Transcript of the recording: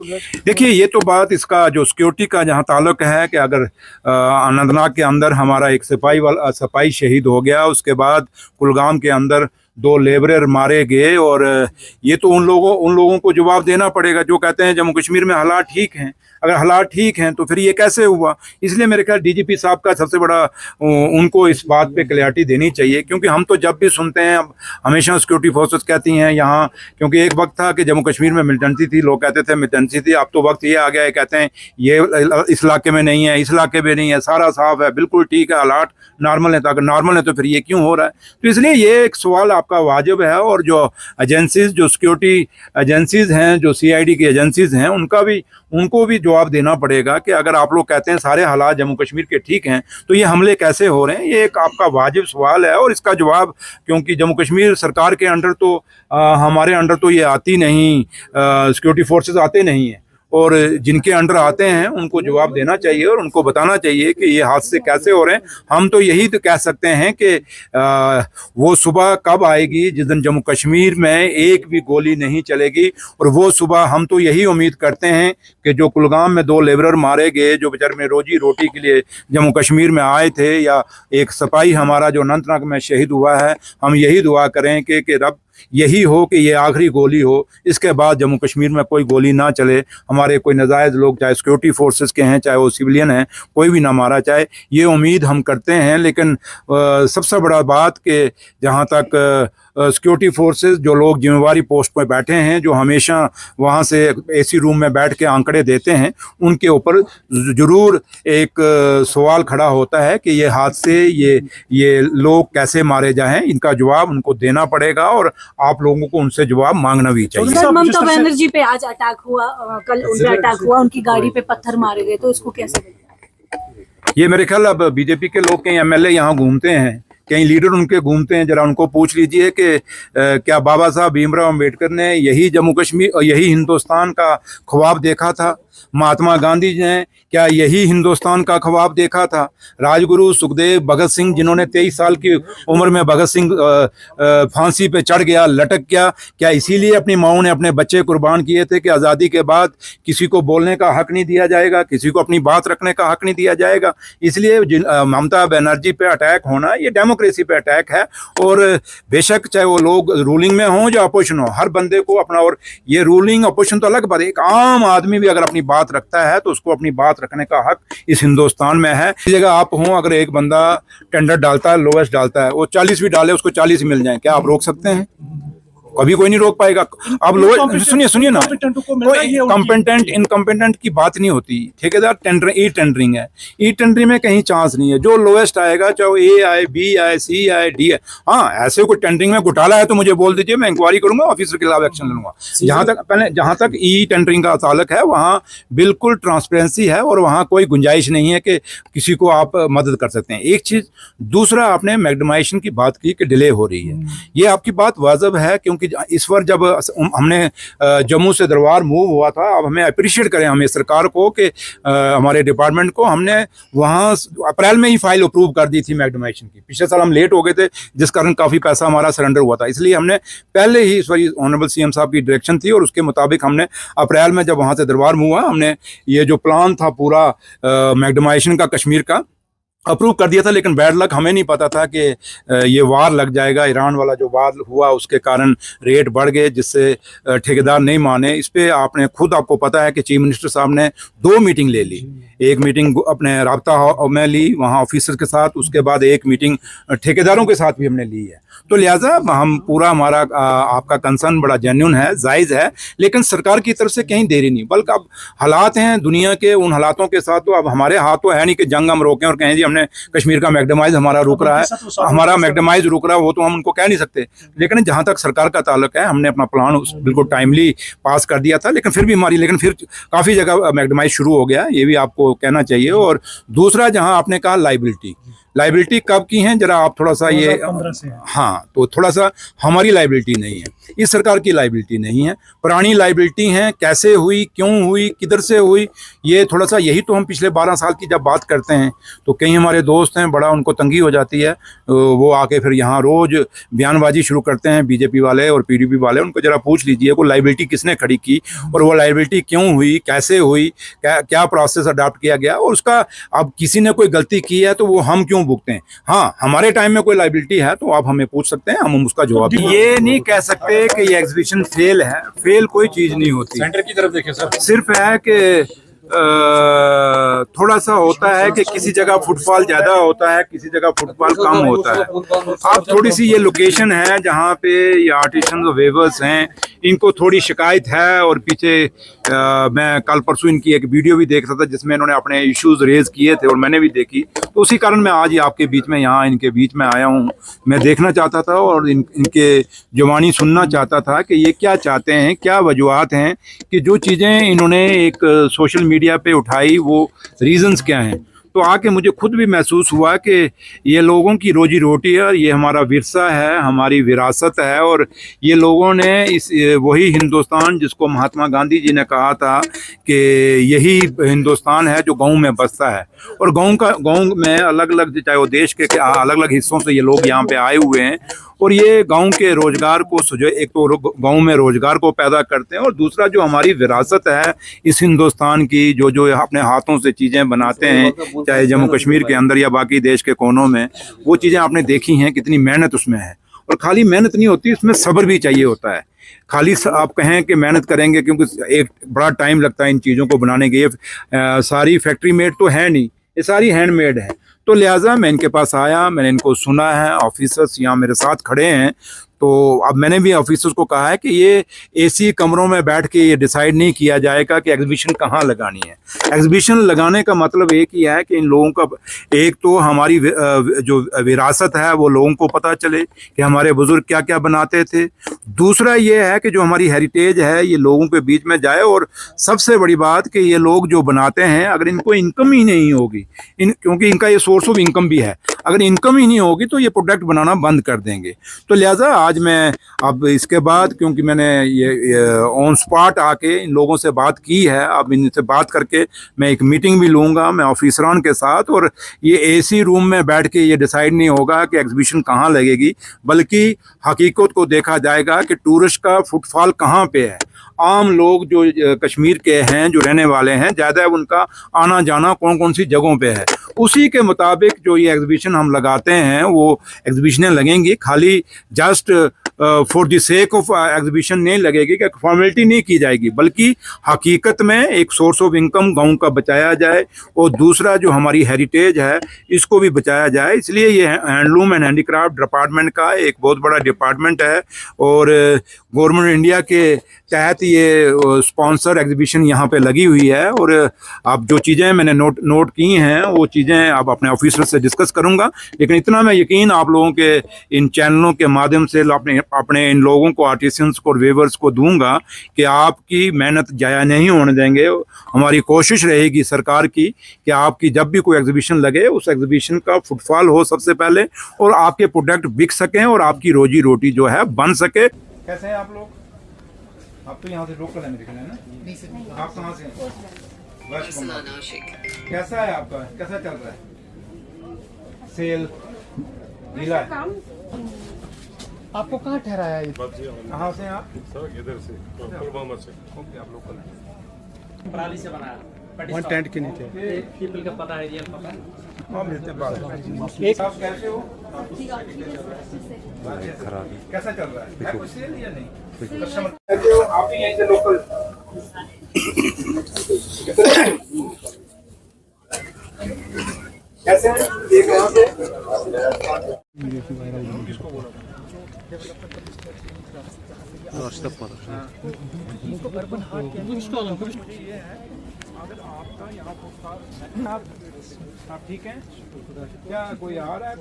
देखिए, ये तो बात इसका जो सिक्योरिटी का जहाँ ताल्लुक है कि अगर अनंतनाग के अंदर हमारा एक सिपाही शहीद हो गया, उसके बाद कुलगाम के अंदर 2 लेबरर मारे गए, और ये तो उन लोगों को जवाब देना पड़ेगा जो कहते हैं जम्मू कश्मीर में हालात ठीक हैं। अगर हालात ठीक हैं तो फिर ये कैसे हुआ? इसलिए मेरे ख्याल डीजीपी साहब का सबसे बड़ा उनको इस बात पे क्लैरिटी देनी चाहिए, क्योंकि हम तो जब भी सुनते हैं हमेशा सिक्योरिटी फोर्सेस कहती हैं यहाँ, क्योंकि एक वक्त था कि जम्मू कश्मीर में मिलिटेंसी थी, लोग कहते थे मिलिटेंसी थी। अब तो वक्त ये आ गया है, कहते हैं ये इस इलाके में नहीं है, इस इलाके में नहीं है, सारा साफ है, बिल्कुल ठीक है, हालात नॉर्मल है। तो अगर नॉर्मल है तो फिर ये क्यों हो रहा है? तो इसलिए ये एक सवाल आपका वाजिब है, और जो एजेंसीज, जो सिक्योरिटी एजेंसीज हैं, जो सीआईडी की एजेंसीज हैं, उनको भी जवाब देना पड़ेगा कि अगर आप लोग कहते हैं सारे हालात जम्मू कश्मीर के ठीक हैं तो ये हमले कैसे हो रहे हैं? ये एक आपका वाजिब सवाल है, और इसका जवाब, क्योंकि जम्मू कश्मीर सरकार के अंडर तो हमारे अंडर तो ये आती नहीं, सिक्योरिटी फोर्सेस आते नहीं हैं, और जिनके अंडर आते हैं उनको जवाब देना चाहिए और उनको बताना चाहिए कि ये हादसे कैसे हो रहे हैं। हम तो यही तो कह सकते हैं कि वो सुबह कब आएगी जिस दिन जम्मू कश्मीर में एक भी गोली नहीं चलेगी, और वो सुबह हम तो यही उम्मीद करते हैं कि जो कुलगाम में 2 लेबरर मारे गए, जो बेचारे में रोजी रोटी के लिए जम्मू कश्मीर में आए थे, या एक सिपाही हमारा जो अनंतनाग में शहीद हुआ है, हम यही दुआ करें कि रब यही हो कि ये आखिरी गोली हो, इसके बाद जम्मू कश्मीर में कोई गोली ना चले, हमारे कोई नाजायज़ लोग, चाहे सिक्योरिटी फोर्सेस के हैं, चाहे वो सिविलियन हैं, कोई भी ना मारा जाए, ये उम्मीद हम करते हैं। लेकिन सबसे बड़ा बात कि जहाँ तक सिक्योरिटी फोर्सेस, जो लोग जिम्मेवारी पोस्ट पर बैठे हैं, जो हमेशा वहाँ से एसी रूम में बैठ के आंकड़े देते हैं, उनके ऊपर ज़रूर एक सवाल खड़ा होता है कि ये हादसे, ये लोग कैसे मारे जाएं, इनका जवाब उनको देना पड़ेगा, और आप लोगों को उनसे जवाब मांगना भी चाहिए। सर, ममता बनर्जी पे आज अटैक हुआ, कल उन पे अटैक हुआ, उनकी गाड़ी पे पत्थर मारे गए, तो इसको कैसे? ये मेरे ख्याल अब बीजेपी के लोग, कई एमएलए यहाँ घूमते हैं, कई लीडर उनके घूमते हैं, जरा उनको पूछ लीजिए कि क्या बाबा साहब भीमराव अंबेडकर ने यही जम्मू कश्मीर और यही हिंदुस्तान का ख्वाब देखा था? महात्मा गांधी जी ने क्या यही हिंदुस्तान का ख्वाब देखा था? राजगुरु, सुखदेव, भगत सिंह, जिन्होंने 23 साल की उम्र में भगत सिंह फांसी पे चढ़ गया, लटक गया, क्या इसीलिए अपनी माओ ने अपने बच्चे कुर्बान किए थे कि आज़ादी के बाद किसी को बोलने का हक नहीं दिया जाएगा, किसी को अपनी बात रखने का हक नहीं दिया जाएगा? इसलिए ममता बनर्जी पे अटैक होना, ये डेमोक्रेसी पे अटैक है। और बेशक चाहे वो लोग रूलिंग में हों या अपोजिशन हो, हर बंदे को अपना, और ये रूलिंग अपोजिशन तो अलग बात है, एक आम आदमी भी अगर अपनी बात रखता है तो उसको अपनी बात रखने का हक इस हिंदुस्तान में है। इस जगह आप हों, अगर एक बंदा टेंडर डालता है, लोवेस्ट डालता है, वो 40 भी डाले, उसको 40 ही मिल जाए, क्या आप रोक सकते हैं? कभी कोई नहीं रोक पाएगा। अब लोग सुनिए ना, कॉम्पिटेंट इनकॉम्पिटेंट की बात नहीं होती। ठेकेदार टेंडर, ई टेंडरिंग है, ई टेंडरिंग में कहीं चांस नहीं है। जो लोएस्ट आएगा, चाहे वो ए आए, बी आए, सी आए, डी आए, हाँ, ऐसे कोई टेंडरिंग में घोटाला है तो मुझे बोल दीजिए, मैं इंक्वायरी करूंगा, ऑफिसर के खिलाफ एक्शन लूंगा। जहां तक ई टेंडरिंग का ताल्लुक है, वहाँ बिल्कुल ट्रांसपेरेंसी है, और वहाँ कोई गुंजाइश नहीं है कि किसी को आप मदद कर सकते हैं। एक चीज, दूसरा, आपने मैग्डमाइजेशन की बात की कि डिले हो रही है, ये आपकी बात वाजिब है, क्योंकि इस बार जब हमने जम्मू से दरबार मूव हुआ था, अब हमें अप्रिशिएट करें हमें सरकार को कि हमारे डिपार्टमेंट को, हमने वहाँ अप्रैल में ही फाइल अप्रूव कर दी थी मैग्डमाइजेशन की। पिछले साल हम लेट हो गए थे, जिस कारण काफ़ी पैसा हमारा सरेंडर हुआ था, इसलिए हमने पहले ही, इस बार ऑनरेबल सीएम साहब की डायरेक्शन थी और उसके मुताबिक हमने अप्रैल में जब वहाँ से दरबार मूव हुआ, हमने ये जो प्लान था पूरा मैग्डमाइजेशन का कश्मीर का अप्रूव कर दिया था। लेकिन बैड लक, हमें नहीं पता था कि ये वार लग जाएगा, ईरान वाला जो वार हुआ उसके कारण रेट बढ़ गए, जिससे ठेकेदार नहीं माने। इस पे आपको पता है कि चीफ मिनिस्टर साहब ने 2 मीटिंग ले ली। एक मीटिंग अपने राब्ता में ली वहाँ ऑफिसर के साथ, उसके बाद एक मीटिंग ठेकेदारों के साथ भी हमने ली है। तो लिहाजा हम पूरा, हमारा आपका कंसर्न बड़ा जेन्युइन है, जायज़ है, लेकिन सरकार की तरफ से कहीं देरी नहीं, बल्कि अब हालात हैं दुनिया के, उन हालातों के साथ तो अब हमारे हाथ तो है नहीं कि जंग हम रोकें और कहें जी हमने कश्मीर का मैग्डमाइज हमारा रुक रहा है, हमारा मैग्डमाइज रुक रहा है, वो तो हम उनको कह नहीं सकते। लेकिन जहाँ तक सरकार का ताल्लुक है, हमने अपना प्लान बिल्कुल टाइमली पास कर दिया था, लेकिन फिर काफ़ी जगह मैग्डमाइज शुरू हो गया, ये भी आपको कहना चाहिए। और दूसरा, जहाँ आपने कहा लाइबिलिटी कब की हैं जरा आप थोड़ा सा ये 2015 से है। हाँ, तो थोड़ा सा हमारी लाइबिलिटी नहीं है, इस सरकार की लाइबिलिटी नहीं है, पुरानी लाइबिलिटी हैं। कैसे हुई, क्यों हुई, किधर से हुई, ये थोड़ा सा, यही तो हम पिछले 12 साल की जब बात करते हैं तो कई हमारे दोस्त हैं, बड़ा उनको तंगी हो जाती है, वो आके फिर यहाँ रोज बयानबाजी शुरू करते हैं बीजेपी वाले और पीडीपी वाले। उनको जरा पूछ लीजिए वो लाइबिलिटी किसने खड़ी की और वो लाइबिलिटी क्यों हुई, कैसे हुई, क्या प्रोसेस अडॉप्ट किया गया, और उसका अब किसी ने कोई गलती की है तो वो हम क्यों भुगतें। हाँ, हमारे टाइम में कोई लाइबिलिटी है तो आप हमें पूछ सकते हैं, हम उसका जवाब देंगे। ये नहीं कह सकते कि ये एग्जीबिशन फेल है, फेल कोई चीज नहीं होती। सेंटर की तरफ देखिए सर। सिर्फ है कि थोड़ा सा होता है कि किसी जगह फुटफॉल ज्यादा होता है, किसी जगह फुटफॉल कम होता है। अब थोड़ी सी ये लोकेशन है जहाँ पे ये आर्टिशन वेवर्स हैं, इनको थोड़ी शिकायत है, और पीछे मैं कल परसों इनकी एक वीडियो भी देख रहा था जिसमें इन्होंने अपने इश्यूज रेज किए थे और मैंने भी देखी, तो उसी कारण मैं आज ही आपके बीच में यहाँ इनके बीच में आया हूँ। मैं देखना चाहता था और इनके जुबानी सुनना चाहता था कि ये क्या चाहते हैं, क्या वजूहात हैं कि जो चीज़ें इन्होंने एक सोशल मीडिया पे उठाई वो रीजंस क्या हैं। तो आके मुझे खुद भी महसूस हुआ कि ये लोगों की रोजी रोटी है, ये हमारा विरसा है, हमारी विरासत है, और ये लोगों ने इस वही हिंदुस्तान जिसको महात्मा गांधी जी ने कहा था कि यही हिंदुस्तान है जो गाँव में बसता है, और गाँव में अलग अलग, चाहे वो देश के अलग अलग हिस्सों से ये लोग यहाँ पे आए हुए हैं, और ये गांव के रोजगार को एक तो गांव में रोजगार को पैदा करते हैं, और दूसरा जो हमारी विरासत है इस हिंदुस्तान की, जो अपने हाथों से चीज़ें बनाते हैं, चाहे जम्मू कश्मीर के अंदर या बाकी देश के कोनों में, वो चीज़ें आपने देखी हैं, कितनी मेहनत उसमें है। और खाली मेहनत नहीं होती, उसमें सब्र भी चाहिए होता है। खाली आप कहें कि मेहनत करेंगे, क्योंकि एक बड़ा टाइम लगता है इन चीज़ों को बनाने के। ये सारी फैक्ट्री मेड तो है नहीं, ये सारी हैंडमेड है। तो लिहाजा मैं इनके पास आया, मैंने इनको सुना है, ऑफिसर्स यहाँ मेरे साथ खड़े हैं, तो अब मैंने भी ऑफिसर्स को कहा है कि ये एसी कमरों में बैठ के ये डिसाइड नहीं किया जाएगा कि एग्जीबिशन कहाँ लगानी है। एग्जीबिशन लगाने का मतलब एक ही है कि इन लोगों का, एक तो हमारी जो विरासत है वो लोगों को पता चले कि हमारे बुजुर्ग क्या क्या बनाते थे। दूसरा ये है कि जो हमारी हेरिटेज है ये लोगों के बीच में जाए, और सबसे बड़ी बात कि ये लोग जो बनाते हैं, अगर इनको इनकम ही नहीं होगी, क्योंकि इनका ये सोर्स ऑफ इनकम भी है, अगर इनकम ही नहीं होगी तो ये प्रोडक्ट बनाना बंद कर देंगे। तो लिहाजा आज मैं अब इसके बाद, क्योंकि मैंने ये ऑन स्पॉट आके इन लोगों से बात की है, अब इनसे बात करके मैं एक मीटिंग भी लूँगा मैं ऑफिसरान के साथ, और ये एसी रूम में बैठ के ये डिसाइड नहीं होगा कि एग्जीबिशन कहाँ लगेगी, बल्कि हकीकत को देखा जाएगा कि टूरिस्ट का फुटफॉल कहाँ पे है। आम लोग जो कश्मीर के हैं, जो रहने वाले हैं, ज़्यादा उनका आना जाना कौन कौन सी जगहों पे है, उसी के मुताबिक जो ये एग्जीबिशन हम लगाते हैं वो एग्जीबिशनें लगेंगी। खाली just for the sake of exhibition नहीं लगेगी, कि फॉर्मेलिटी नहीं की जाएगी, बल्कि हकीकत में एक सोर्स ऑफ इनकम गाँव का बचाया जाए, और दूसरा जो हमारी हेरिटेज है इसको भी बचाया जाए। इसलिए ये हैंडलूम एंड हैंडीक्राफ्ट डिपार्टमेंट का एक बहुत बड़ा डिपार्टमेंट है, और गवर्नमेंट इंडिया के तहत ये स्पॉन्सर एग्जीबिशन यहाँ पे लगी हुई है। और अब जो चीज़ें मैंने नोट की हैं वो चीज़ें अब अपने ऑफिसर से डिस्कस करूँगा, लेकिन इतना मैं यकीन आप लोगों के इन चैनलों के माध्यम से अपने इन लोगों को, आर्टिसंस को और वेवर्स को दूंगा कि आपकी मेहनत जाया नहीं होने देंगे। हमारी कोशिश रहेगी सरकार की कि आपकी जब भी कोई एग्जीबिशन लगे उस एग्जीबिशन का फुटफॉल हो सबसे पहले, और आपके प्रोडक्ट बिक सकें और आपकी रोजी रोटी जो है बन सके। कैसे हैं आप लोग? आप तो यहाँ से लोकल है मेरे ख्याल, है ना? आप कहाँ से हैं? वेस्ट बंगाल। कैसा है आपका, कैसा चल रहा है सेल? ढीला है? आपको कहाँ ठहराया है? कहाँ से हैं आप? सर इधर से पुलवामा से। ओके, आप लोकल हैं। पराली से बनाया, वहाँ टेंट के नीचे। पीपल का पता है, रियल पता है। हाँ, मिलते बात। आप कैसे हो? कैसा चल रहा है कुछ सेल या नहीं? कस्टमर कैसे हो? आप भी यहीं से लोकल? कैसे हैं? ये कहाँ से? अगर आपका यहाँ आप ठीक हैं? क्या कोई आ रहा है?